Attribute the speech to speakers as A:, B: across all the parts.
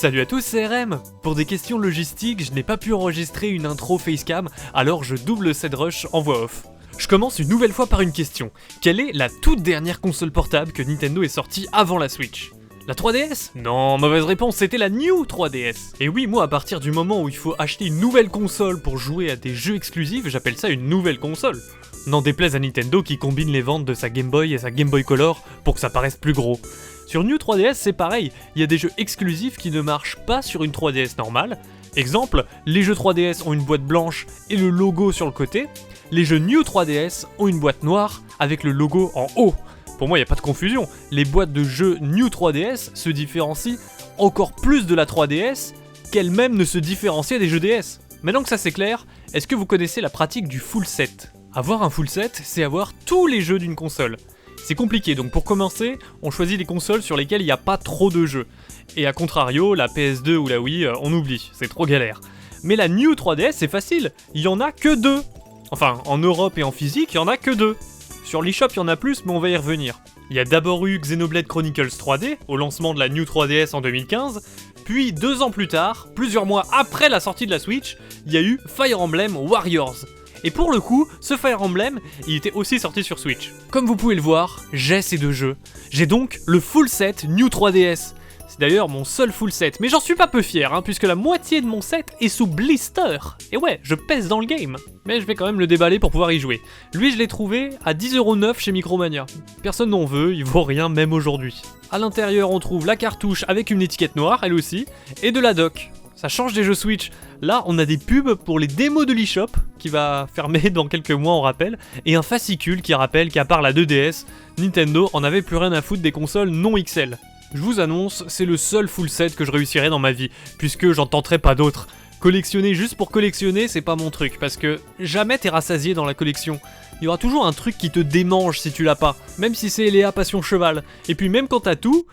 A: Salut à tous, c'est RM. Pour des questions logistiques, je n'ai pas pu enregistrer une intro facecam, alors je double ZRush en voix off. Je commence une nouvelle fois par une question. Quelle est la toute dernière console portable que Nintendo ait sortie avant la Switch ? La 3DS ? Non, mauvaise réponse, c'était la New 3DS. Et oui, moi, à partir du moment où il faut acheter une nouvelle console pour jouer à des jeux exclusifs, j'appelle ça une nouvelle console. N'en déplaise à Nintendo qui combine les ventes de sa Game Boy et sa Game Boy Color pour que ça paraisse plus gros. Sur New 3DS, c'est pareil, il y a des jeux exclusifs qui ne marchent pas sur une 3DS normale. Exemple, les jeux 3DS ont une boîte blanche et le logo sur le côté. Les jeux New 3DS ont une boîte noire avec le logo en haut. Pour moi, il n'y a pas de confusion. Les boîtes de jeux New 3DS se différencient encore plus de la 3DS qu'elle-même ne se différenciait des jeux DS. Maintenant que ça c'est clair, est-ce que vous connaissez la pratique du full set ? Avoir un full set, c'est avoir tous les jeux d'une console. C'est compliqué, donc pour commencer, on choisit des consoles sur lesquelles il n'y a pas trop de jeux. Et à contrario, la PS2 ou la Wii, on oublie, c'est trop galère. Mais la New 3DS, c'est facile, il y en a que 2. Enfin, en Europe et en physique, il y en a que 2. Sur l'eShop, il y en a plus, mais on va y revenir. Il y a d'abord eu Xenoblade Chronicles 3D, au lancement de la New 3DS en 2015, puis 2 ans plus tard, plusieurs mois après la sortie de la Switch, il y a eu Fire Emblem Warriors. Et pour le coup, ce Fire Emblem, il était aussi sorti sur Switch. Comme vous pouvez le voir, j'ai ces deux jeux. J'ai donc le full set New 3DS. C'est d'ailleurs mon seul full set, mais j'en suis pas peu fier, puisque la moitié de mon set est sous blister. Et ouais, je pèse dans le game. Mais je vais quand même le déballer pour pouvoir y jouer. Lui, je l'ai trouvé à 10,9€ chez Micromania. Personne n'en veut, il vaut rien même aujourd'hui. À l'intérieur, on trouve la cartouche avec une étiquette noire, elle aussi, et de la dock. Ça change des jeux Switch. Là, on a des pubs pour les démos de l'eShop, qui va fermer dans quelques mois, on rappelle, et un fascicule qui rappelle qu'à part la 2DS, Nintendo en avait plus rien à foutre des consoles non XL. Je vous annonce, c'est le seul full set que je réussirai dans ma vie, puisque j'en tenterai pas d'autres. Collectionner juste pour collectionner, c'est pas mon truc, parce que jamais t'es rassasié dans la collection. Il y aura toujours un truc qui te démange si tu l'as pas, même si c'est Léa Passion Cheval. Et puis même quand t'as tout,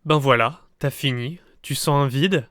A: ben voilà, t'as fini, tu sens un vide.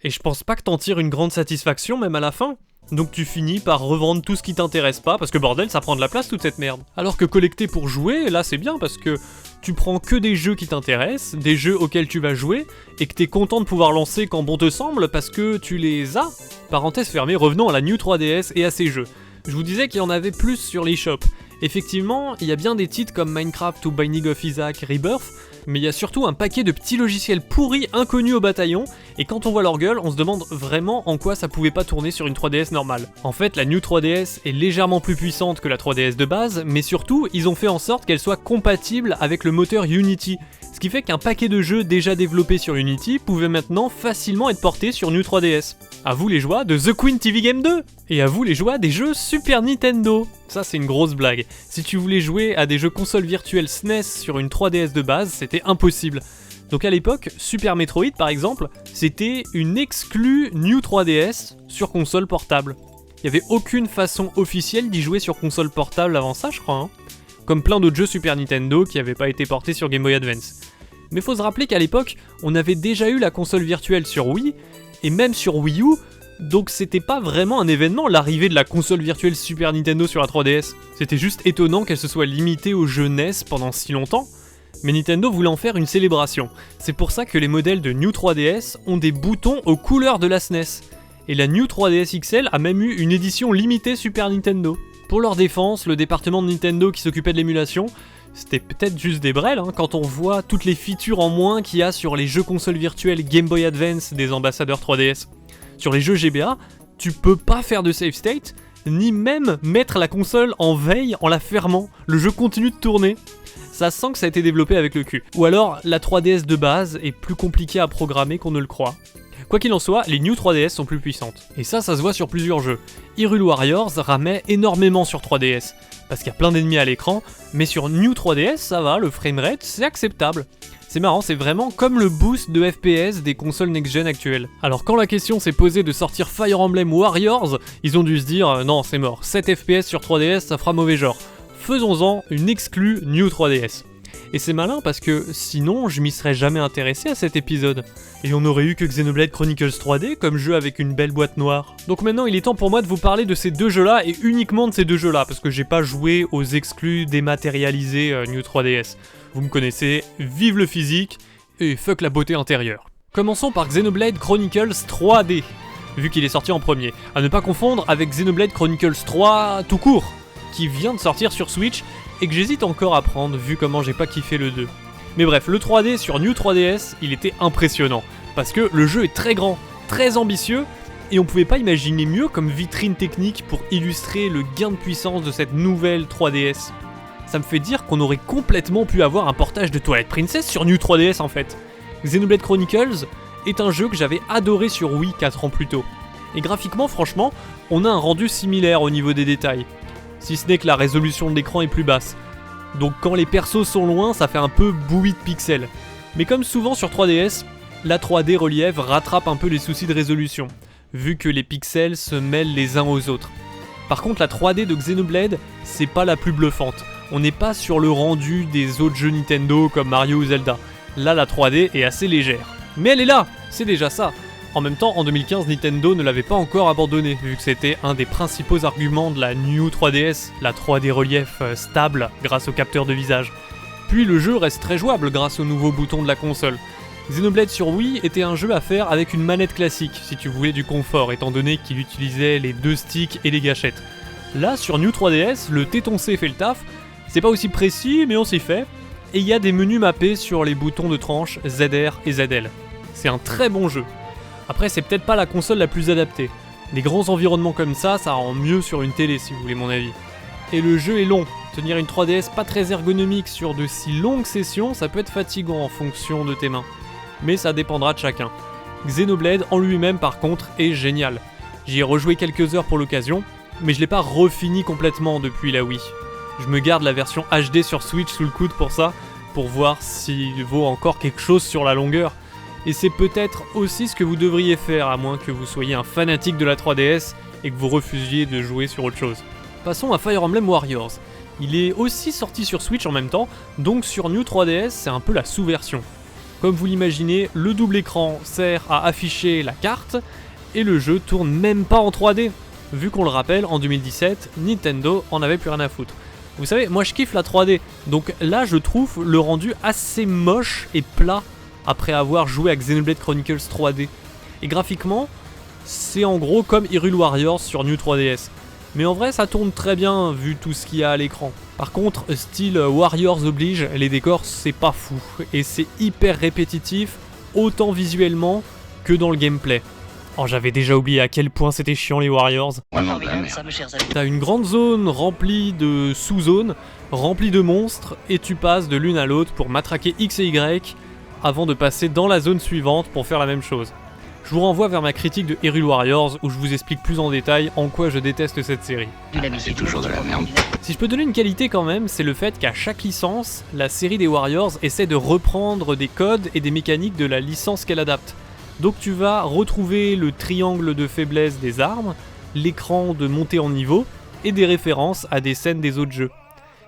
A: Et je pense pas que t'en tires une grande satisfaction même à la fin. Donc tu finis par revendre tout ce qui t'intéresse pas, parce que bordel, ça prend de la place toute cette merde. Alors que collecter pour jouer, là c'est bien parce que tu prends que des jeux qui t'intéressent, des jeux auxquels tu vas jouer, et que t'es content de pouvoir lancer quand bon te semble parce que tu les as. Parenthèse fermée, revenons à la New 3DS et à ses jeux. Je vous disais qu'il y en avait plus sur l'eShop. Effectivement, il y a bien des titres comme Minecraft ou Binding of Isaac Rebirth, mais il y a surtout un paquet de petits logiciels pourris inconnus au bataillon, et quand on voit leur gueule, on se demande vraiment en quoi ça pouvait pas tourner sur une 3DS normale. En fait, la New 3DS est légèrement plus puissante que la 3DS de base, mais surtout, ils ont fait en sorte qu'elle soit compatible avec le moteur Unity, ce qui fait qu'un paquet de jeux déjà développés sur Unity pouvait maintenant facilement être portés sur New 3DS. À vous les joies de The Queen TV Game 2! Et à vous les joies des jeux Super Nintendo! Ça c'est une grosse blague. Si tu voulais jouer à des jeux consoles virtuelles SNES sur une 3DS de base, c'était impossible. Donc à l'époque, Super Metroid par exemple, c'était une exclue New 3DS sur console portable. Il n'y avait aucune façon officielle d'y jouer sur console portable avant ça, je crois. Comme plein d'autres jeux Super Nintendo qui n'avaient pas été portés sur Game Boy Advance. Mais faut se rappeler qu'à l'époque, on avait déjà eu la console virtuelle sur Wii, et même sur Wii U, donc c'était pas vraiment un événement l'arrivée de la console virtuelle Super Nintendo sur la 3DS. C'était juste étonnant qu'elle se soit limitée aux jeux NES pendant si longtemps, mais Nintendo voulait en faire une célébration. C'est pour ça que les modèles de New 3DS ont des boutons aux couleurs de la SNES. Et la New 3DS XL a même eu une édition limitée Super Nintendo. Pour leur défense, le département de Nintendo qui s'occupait de l'émulation, c'était peut-être juste des brels, quand on voit toutes les features en moins qu'il y a sur les jeux consoles virtuelles Game Boy Advance des ambassadeurs 3DS. Sur les jeux GBA, tu peux pas faire de save state, ni même mettre la console en veille en la fermant. Le jeu continue de tourner. Ça sent que ça a été développé avec le cul. Ou alors, la 3DS de base est plus compliquée à programmer qu'on ne le croit. Quoi qu'il en soit, les New 3DS sont plus puissantes. Et ça se voit sur plusieurs jeux. Hyrule Warriors ramait énormément sur 3DS, parce qu'il y a plein d'ennemis à l'écran, mais sur New 3DS, ça va, le framerate, c'est acceptable. C'est marrant, c'est vraiment comme le boost de FPS des consoles next-gen actuelles. Alors quand la question s'est posée de sortir Fire Emblem Warriors, ils ont dû se dire non c'est mort, 7 FPS sur 3DS ça fera mauvais genre. Faisons-en une exclue New 3DS. Et c'est malin parce que sinon je m'y serais jamais intéressé à cet épisode. Et on aurait eu que Xenoblade Chronicles 3D comme jeu avec une belle boîte noire. Donc maintenant il est temps pour moi de vous parler de ces deux jeux là et uniquement de ces deux jeux là parce que j'ai pas joué aux exclus dématérialisés New 3DS. Vous me connaissez, vive le physique et fuck la beauté intérieure. Commençons par Xenoblade Chronicles 3D, vu qu'il est sorti en premier. À ne pas confondre avec Xenoblade Chronicles 3 tout court, qui vient de sortir sur Switch et que j'hésite encore à prendre vu comment j'ai pas kiffé le 2. Mais bref, le 3D sur New 3DS, il était impressionnant, parce que le jeu est très grand, très ambitieux, et on pouvait pas imaginer mieux comme vitrine technique pour illustrer le gain de puissance de cette nouvelle 3DS. Ça me fait dire qu'on aurait complètement pu avoir un portage de Twilight Princess sur New 3DS en fait. Xenoblade Chronicles est un jeu que j'avais adoré sur Wii 4 ans plus tôt. Et graphiquement, franchement, on a un rendu similaire au niveau des détails. Si ce n'est que la résolution de l'écran est plus basse. Donc quand les persos sont loin, ça fait un peu bouillie de pixels. Mais comme souvent sur 3DS, la 3D relief rattrape un peu les soucis de résolution, vu que les pixels se mêlent les uns aux autres. Par contre, la 3D de Xenoblade, c'est pas la plus bluffante. On n'est pas sur le rendu des autres jeux Nintendo comme Mario ou Zelda. Là, la 3D est assez légère. Mais elle est là, c'est déjà ça. En même temps, en 2015, Nintendo ne l'avait pas encore abandonné, vu que c'était un des principaux arguments de la New 3DS, la 3D relief stable grâce au capteur de visage. Puis le jeu reste très jouable grâce aux nouveaux boutons de la console. Xenoblade sur Wii était un jeu à faire avec une manette classique, si tu voulais du confort, étant donné qu'il utilisait les 2 sticks et les gâchettes. Là, sur New 3DS, le téton C fait le taf, c'est pas aussi précis, mais on s'y fait, et il y a des menus mappés sur les boutons de tranche ZR et ZL. C'est un très bon jeu. Après, c'est peut-être pas la console la plus adaptée. Les grands environnements comme ça rend mieux sur une télé si vous voulez mon avis. Et le jeu est long. Tenir une 3DS pas très ergonomique sur de si longues sessions, ça peut être fatigant en fonction de tes mains. Mais ça dépendra de chacun. Xenoblade en lui-même par contre est génial. J'y ai rejoué quelques heures pour l'occasion, mais je l'ai pas refini complètement depuis la Wii. Je me garde la version HD sur Switch sous le coude pour ça, pour voir s'il vaut encore quelque chose sur la longueur. Et c'est peut-être aussi ce que vous devriez faire, à moins que vous soyez un fanatique de la 3DS et que vous refusiez de jouer sur autre chose. Passons à Fire Emblem Warriors. Il est aussi sorti sur Switch en même temps, donc sur New 3DS c'est un peu la sous-version. Comme vous l'imaginez, le double écran sert à afficher la carte, et le jeu tourne même pas en 3D. Vu qu'on le rappelle, en 2017, Nintendo en avait plus rien à foutre. Vous savez, moi je kiffe la 3D, donc là je trouve le rendu assez moche et plat après avoir joué à Xenoblade Chronicles 3D. Et graphiquement, c'est en gros comme Hyrule Warriors sur New 3DS. Mais en vrai, ça tourne très bien vu tout ce qu'il y a à l'écran. Par contre, style Warriors oblige, les décors c'est pas fou. Et c'est hyper répétitif, autant visuellement que dans le gameplay. Oh, j'avais déjà oublié à quel point c'était chiant les Warriors. T'as une grande zone remplie de sous-zones, remplie de monstres, et tu passes de l'une à l'autre pour matraquer X et Y, avant de passer dans la zone suivante pour faire la même chose. Je vous renvoie vers ma critique de Hyrule Warriors où je vous explique plus en détail en quoi je déteste cette série.
B: C'est toujours de la merde.
A: Si je peux donner une qualité quand même, c'est le fait qu'à chaque licence, la série des Warriors essaie de reprendre des codes et des mécaniques de la licence qu'elle adapte. Donc tu vas retrouver le triangle de faiblesse des armes, l'écran de montée en niveau et des références à des scènes des autres jeux.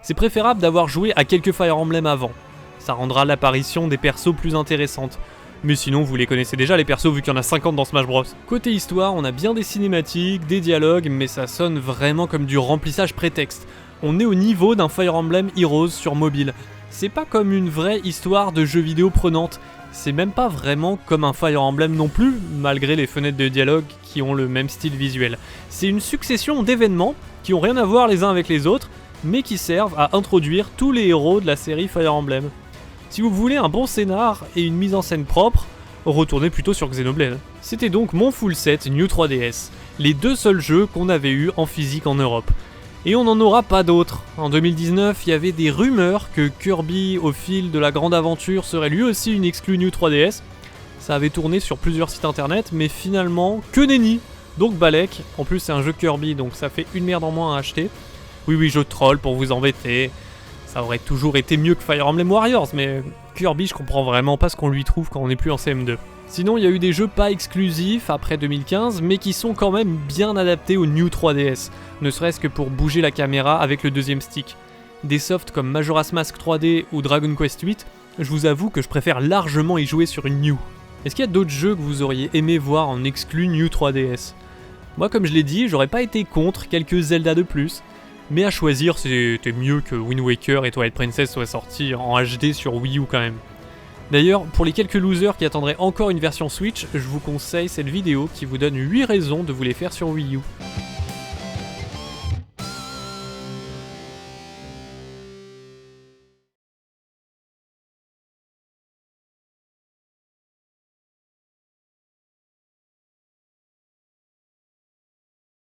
A: C'est préférable d'avoir joué à quelques Fire Emblem avant. Ça rendra l'apparition des persos plus intéressante. Mais sinon, vous les connaissez déjà les persos vu qu'il y en a 50 dans Smash Bros. Côté histoire, on a bien des cinématiques, des dialogues, mais ça sonne vraiment comme du remplissage prétexte. On est au niveau d'un Fire Emblem Heroes sur mobile. C'est pas comme une vraie histoire de jeu vidéo prenante. C'est même pas vraiment comme un Fire Emblem non plus, malgré les fenêtres de dialogue qui ont le même style visuel. C'est une succession d'événements qui ont rien à voir les uns avec les autres, mais qui servent à introduire tous les héros de la série Fire Emblem. Si vous voulez un bon scénar et une mise en scène propre, retournez plutôt sur Xenoblade. C'était donc mon full set New 3DS, les deux seuls jeux qu'on avait eu en physique en Europe. Et on n'en aura pas d'autres. En 2019, il y avait des rumeurs que Kirby au fil de la grande aventure serait lui aussi une exclue New 3DS. Ça avait tourné sur plusieurs sites internet, mais finalement, que nenni. Donc Balek, en plus c'est un jeu Kirby, donc ça fait une merde en moins à acheter. Oui, je troll pour vous embêter. Ça aurait toujours été mieux que Fire Emblem Warriors, mais Kirby, je comprends vraiment pas ce qu'on lui trouve quand on n'est plus en CM2. Sinon, il y a eu des jeux pas exclusifs après 2015, mais qui sont quand même bien adaptés au New 3DS, ne serait-ce que pour bouger la caméra avec le deuxième stick. Des softs comme Majora's Mask 3D ou Dragon Quest 8, je vous avoue que je préfère largement y jouer sur une New. Est-ce qu'il y a d'autres jeux que vous auriez aimé voir en exclu New 3DS ? Moi, comme je l'ai dit, j'aurais pas été contre quelques Zelda de plus, mais à choisir, c'était mieux que Wind Waker et Twilight Princess soient sortis en HD sur Wii U quand même. D'ailleurs, pour les quelques losers qui attendraient encore une version Switch, je vous conseille cette vidéo qui vous donne 8 raisons de vous les faire sur Wii U.